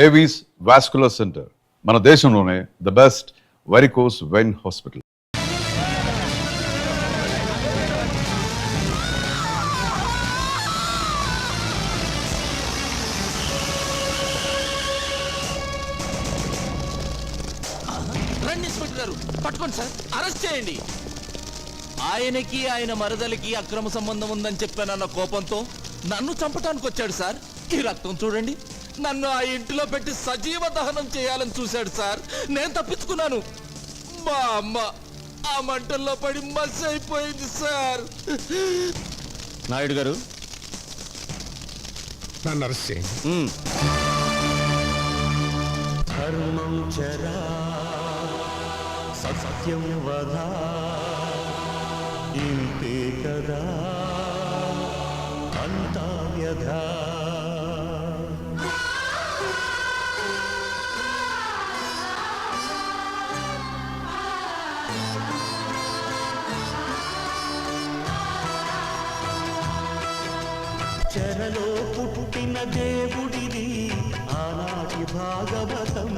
Avis vascular centre, మన దేశంలోనే the best varicose vein hospital. పట్టుకోండి సార్, అరెస్ట్ చేయండి. ఆయనకి ఆయన మరదలికి అక్రమ సంబంధం ఉందని చెప్పానన్న కోపంతో నన్ను చంపటానికి వచ్చాడు సార్. ఈ రక్తం చూడండి, నన్ను ఆ ఇంటిలో పెట్టి సజీవ దహనం చేయాలని చూశాడు సార్. నేను తప్పించుకున్నాను. మా అమ్మ ఆ మంటల్లో పడి మస్ అయిపోయింది సార్. నాయుడు గారు, నన్ను అరెస్ట్ చేయండి. ధర్మం చరా సత్యం వదా ఇంతే కదా అంతా వ్యధా. చెరలో పుట్టిన దేవుడిది ఆనాటి భాగవతం,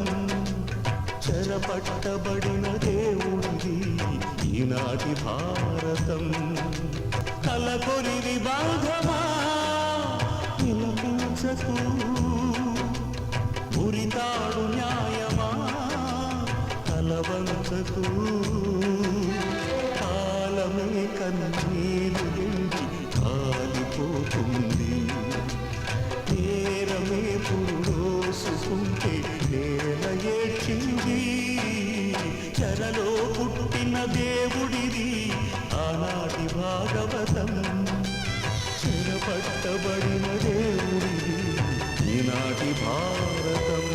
చెరపట్టబడిన దేవుడిది ఈనాటి భారతం. కలకొరివి బాధమా విలపించకు, ఉరితాడు న్యాయమా కలవంచకు. కాలమే కన్నీరు ఎండి కాలిపోతుంది, నేరమే పురోసుకుంటే నేల ఏడ్చింది. చెరలో పుట్టిన దేవుడిది ఆనాటి భాగవతం, చెరపట్టబడిన దేవుడిది ఈనాటి భారతం.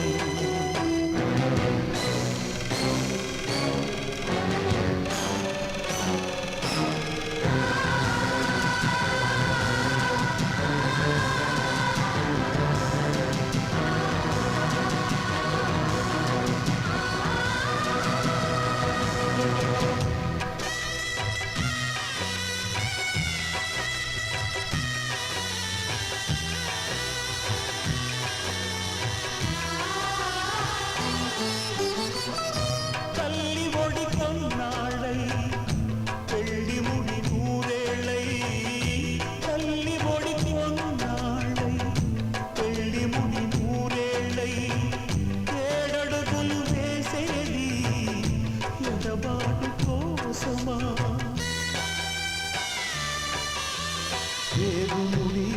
దేవుని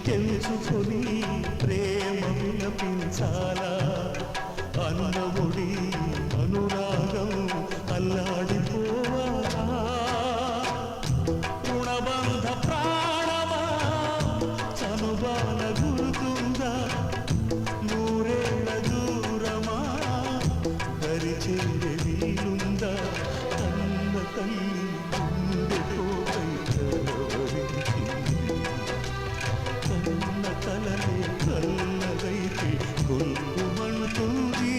తెలుసుకొని ప్రేమ విలపించాలా, అన్నముడి అనురాగం అల్లాడిపోవాలా. రుణబంధ ప్రాణమా చనుబాల గుర్తుందా, నూరేళ్ల దూరమా దరిచేరే వీలుందా. కన్న తల్లి గుండెతోపై కన్న కలలే కల్లగైతే గొల్పుమంటుంది.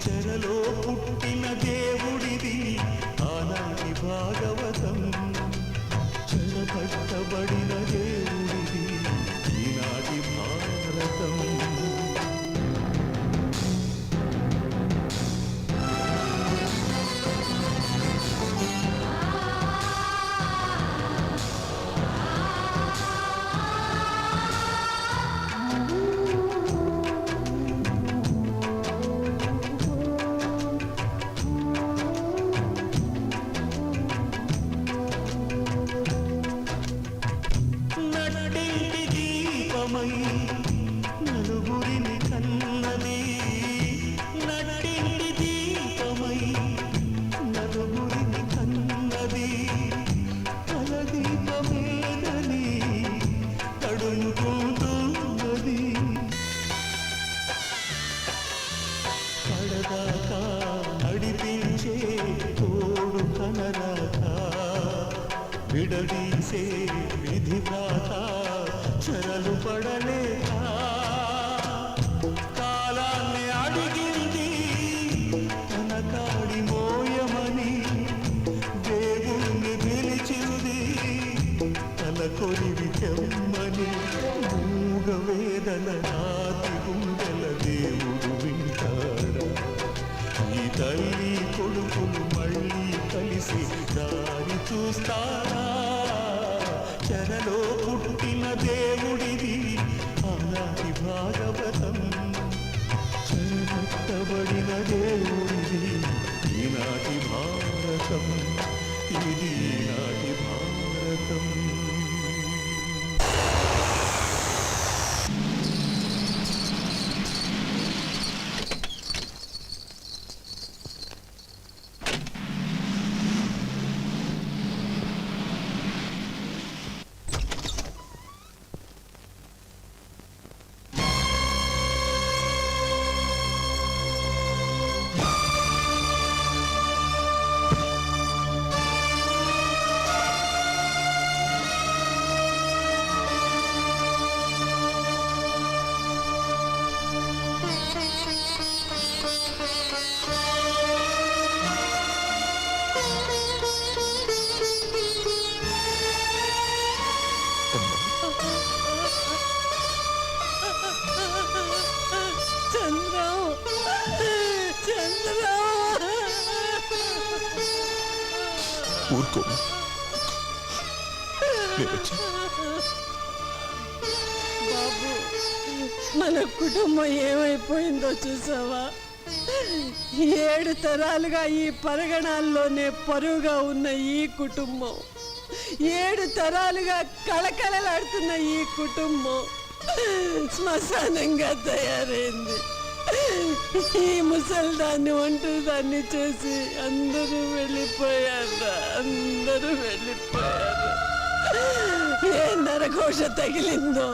చెరలో పుట్టిన దేవుడిది ఆనాటి భాగవతం, చెరపట్టబడిన దేవుడిది ఈనాటి భారతం. నలుగురిని కన్నది, నట్టింటి దీపమై నలుగురిని కన్నది. కలదీపమేదని తడుముకుంటున్నది, కడదాకా నడిపించే తోడు కనరాక విడదీసే విధి రాక చెరలు పడలేక. కాలాన్ని అడిగింది తన కాడి మోయమని, దేవుణ్ణి పిలిచింది తల కొరివి తెమ్మని. మూగ వేదన నాతి గుండెల చూస్తాడా చెరలో పుట్టిన దేవుడిది ఆనాటి భాగవతం చెరగొట్టబడిన దేవుడిది ఈనాటి భారతం ఇది ఈనాటి భారతం ఊరుకో, నేను వచ్చా. బాబు, మన కుటుంబం ఏమైపోయిందో చూసావా? 7 తరాలుగా ఈ పరగణాల్లోనే పరువుగా ఉన్న ఈ కుటుంబం, 7 తరాలుగా కళకళలాడుతున్న ఈ కుటుంబం శ్మశానంగా తయారైంది. ఈ ముసల్దాన్ని ఒంటరిదాన్ని చేసి అందరూ వెళ్ళిపోయారు, అందరూ వెళ్ళిపోయారు. ఏ నరఘోష తగిలిందో,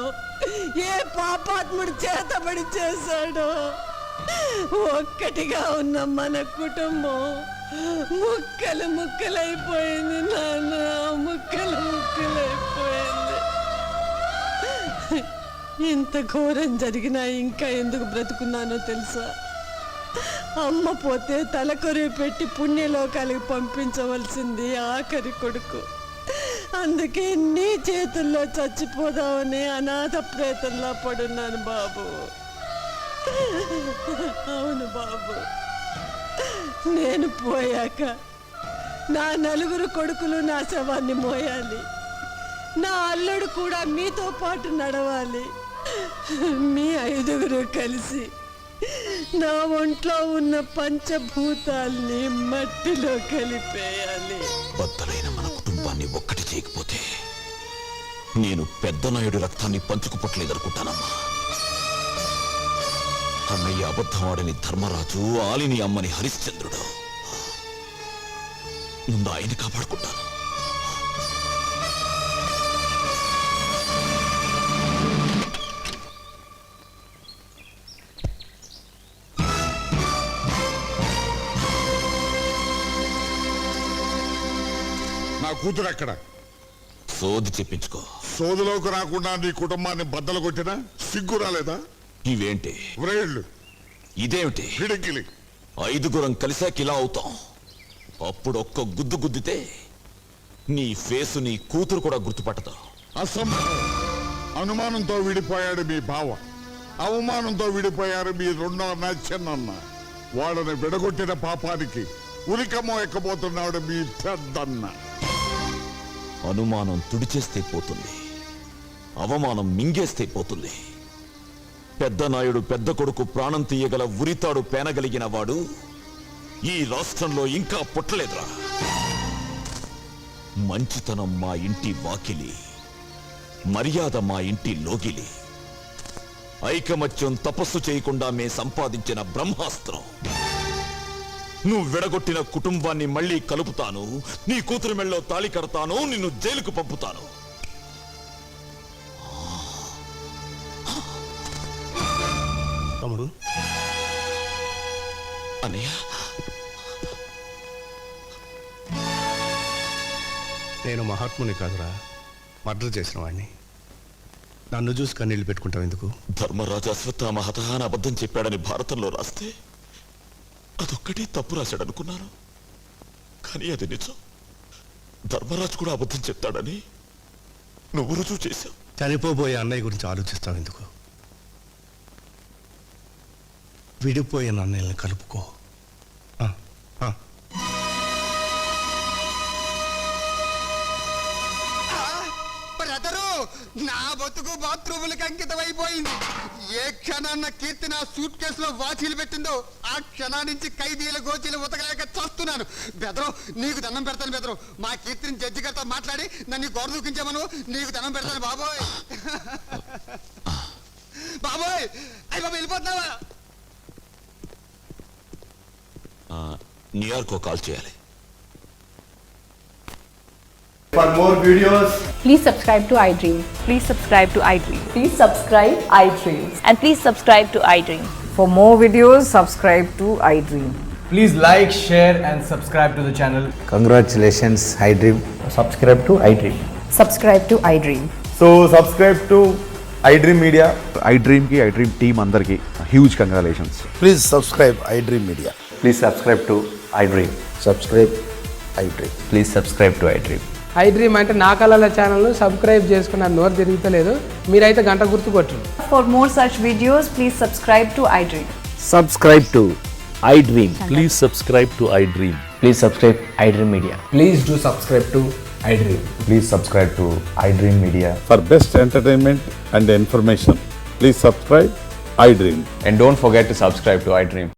ఏ పాపాత్ముడు చేతబడి చేశాడో, ఒక్కటిగా ఉన్న మన కుటుంబం ముక్కలు ముక్కలైపోయింది నాన్న, ముక్కలు ముక్కలైపోయింది. ఇంత ఘోరం జరిగినా ఇంకా ఎందుకు బ్రతుకున్నానో తెలుసా? అమ్మ పోతే తలకొరివి పెట్టి పుణ్యలోకాలకు పంపించవలసింది ఆఖరి కొడుకు. అందుకే నీ చేతుల్లో చచ్చిపోదామని అనాథ ప్రేతంలా పడున్నాను బాబు. అవును బాబు, నేను పోయాక నా 4 కొడుకులు నా శవాన్ని మోయాలి. నా అల్లుడు కూడా మీతో పాటు నడవాలి. మీ 5గురు కలిసి నా ఒంట్లో ఉన్న పంచభూతాల్ని మట్టిలో కలిపేయాలి. బద్దలైన మన కుటుంబాన్ని ఒక్కటి చేయకపోతే నేను పెద్ద నాయుడు రక్తాన్ని పంచుకుపట్లేదనుకుంటానమ్మా. అన్నయ్య అబద్ధవాడని ధర్మరాజు, ఆలిని అమ్మని హరిశ్చంద్రుడు. ముందు ఆయన్ని కాపాడుకుంటాను. నా కూతురు ఎక్కడ? సోది చెప్పించుకో. సోదులోకి రాకుండా నీ కుటుంబాన్ని బద్దలు కొట్టినా సిగ్గు రాలేదా? ఇవేంటి వ్రేళ్ళు, ఇదేమిటి? పిడికిలి. 5గురం కలిసాక ఇలా అవుతాం. అప్పుడు ఒక్క గుద్దు గుద్దితే నీ ఫేసు నీ కూతురు కూడా గుర్తుపట్టదు. అసంభవం. అనుమానంతో విడిపోయాడు మీ బావ, అవమానంతో విడిపోయారు మీ 2వ అన్న చిన్నన్న. వాళ్ళని విడగొట్టిన పాపానికి ఉరికమ్మో ఎక్కబోతున్నాడు మీ పెద్దన్న. అనుమానం తుడిచేస్తే పోతుంది, అవమానం మింగేస్తే పోతుంది. పెద్ద నాయుడు పెద్ద కొడుకు ప్రాణం తీయగల ఉరితాడు పేనగలిగిన వాడు ఈ రాష్ట్రంలో ఇంకా పుట్టలేదురా. మంచితనం మా ఇంటి వాకిలి, మర్యాద మా ఇంటి లోగిలి, ఐకమత్యం తపస్సు చేయకుండా మే సంపాదించిన బ్రహ్మాస్త్రం. నువ్వు విడగొట్టిన కుటుంబాన్ని మళ్ళీ కలుపుతాను, నీ కూతురు మెళ్ళలో తాళి కడతాను, నిన్ను జైలుకు పంపుతాను. తమ్ముడు, అన్నయ్య, నేను మహాత్ముని కాదురా, మర్డర్ చేసిన వాడిని. నన్ను చూసి కన్నీళ్లు పెట్టుకుంటావు ఎందుకు? ధర్మరాజు అశ్వత్థామ హతః అని అబద్ధం చెప్పాడని భారతంలో రాస్తే అదొక్కటే తప్పు రాశాడు అనుకున్నాను. కానీ అది నిజం. ధర్మరాజు కూడా అబద్ధం చెప్తాడని నువ్వు రుజువు చేశావు. చనిపోబోయే అన్నయ్య గురించి ఆలోచిస్తావు ఎందుకు? విడిపోయిన అన్నయ్యని కలుపుకో. ఆ, ఆ. బ్రతుకు బాత్రూములకి అంకితమైపోయింది. ఏ క్షణాన్న కీర్తి నా సూట్ కేసులో వాచీలు పెట్టిందో ఆ క్షణా నుంచి ఖైదీల గోచీలు ఉతకలేక చస్తున్నాను. బెదరు నీకు దండం పెడతాను. బెదరు మా కీర్తిని జడ్జి గారితో మాట్లాడి నన్ను గోడ దూకించామను. నీకు దండం పెడతాను బాబోయ్. బాబోయ్ అయ్యి బాబు వెళ్ళిపోతున్నావా? న్యూయార్క్ కాల్ చేయాలి. For more videos, Please subscribe to iDream. Please subscribe to iDream. Please subscribe iDream. And please subscribe to iDream. For more videos, subscribe to iDream. please like, share, and subscribe to the channel. Congratulations, iDream. Subscribe to iDream. Subscribe to iDream. So, subscribe to iDream Media. iDream ki iDream team అందరికి huge congratulations. Please subscribe iDream Media. Please subscribe to iDream. Subscribe iDream. Please subscribe to iDream. iDream అంటే నా కళల ఛానల్ను subscribe చేసుకున్న నోరు తిరుగుతలేదు. మీరైతే గంట గుర్తు కొట్టండి. For more such videos, please subscribe to iDream. Subscribe to iDream. Please subscribe to iDream. Please subscribe iDream Media. Please do subscribe to iDream. Please subscribe to iDream Media. For best entertainment and information, please subscribe iDream. And don't forget to subscribe to iDream.